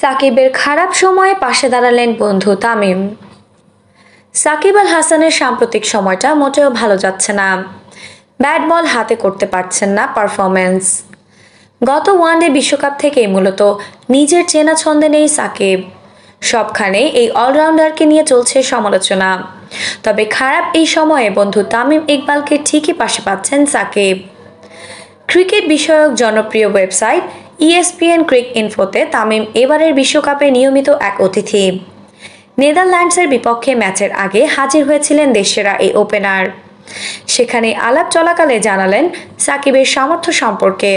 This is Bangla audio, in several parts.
সাকিবের খারাপ সময়ে পাশে দাঁড়ালেন বন্ধু তামিম। সাকিব আল হাসানের সাম্প্রতিক সময়টা মোটেও ভালো যাচ্ছে না। ব্যাট বল হাতে করতে পারছেন না পারফরম্যান্স। গত ওয়ানডে বিশ্বকাপ থেকেই মূলত নিজের চেনা ছন্দে নেই সাকিব। সবখানে এই অলরাউন্ডারকে নিয়ে চলছে সমালোচনা। তবে খারাপ এই সময়ে বন্ধু তামিম ইকবালকে ঠিকই পাশে পাচ্ছেন সাকিব। ক্রিকেট বিষয়ক জনপ্রিয় ওয়েবসাইট ESPN ক্রিক ইনফোতে তামিম এবারের বিশ্বকাপে নিয়মিত এক অতিথি। নেদারল্যান্ডসের বিপক্ষে ম্যাচের আগে হাজির হয়েছিলেন দেশসেরা এই ওপেনার। সেখানে আলাপ চলাকালে জানালেন সাকিবের সামর্থ্য সম্পর্কে।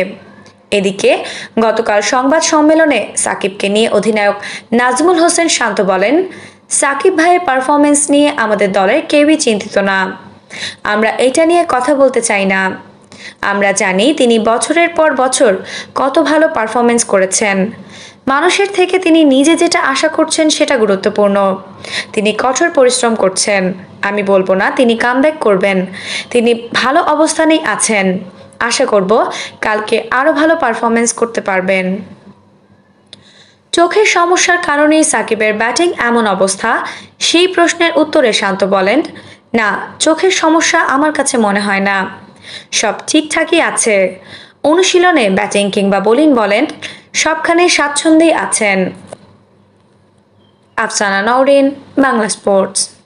এদিকে গতকাল সংবাদ সম্মেলনে সাকিবকে নিয়ে অধিনায়ক নাজমুল হোসেন শান্ত বলেন, সাকিব ভাইয়ের পারফরমেন্স নিয়ে আমাদের দলের কেউই চিন্তিত না। আমরা এটা নিয়ে কথা বলতে চাই না। আমরা জানি তিনি বছরের পর বছর কত ভালো পারফরমেন্স করেছেন। মানুষের থেকে তিনি নিজে যেটা আশা করছেন সেটা গুরুত্বপূর্ণ। তিনি কঠোর পরিশ্রম করছেন। আমি বলবো না তিনি কামব্যাক করবেন। তিনি ভালো অবস্থানেই আছেন। আশা করব কালকে আরো ভালো পারফরমেন্স করতে পারবেন। চোখের সমস্যার কারণেই সাকিবের ব্যাটিং এমন অবস্থা, সেই প্রশ্নের উত্তরে শান্ত বলেন, না, চোখের সমস্যা আমার কাছে মনে হয় না। সব ঠিকঠাকই আছে। অনুশীলনে ব্যাটিং কিংবা বোলিং বলেন, সবখানে স্বাচ্ছন্দ্যেই আছেন। আফসানা নওরিন, বাংলা স্পোর্টস।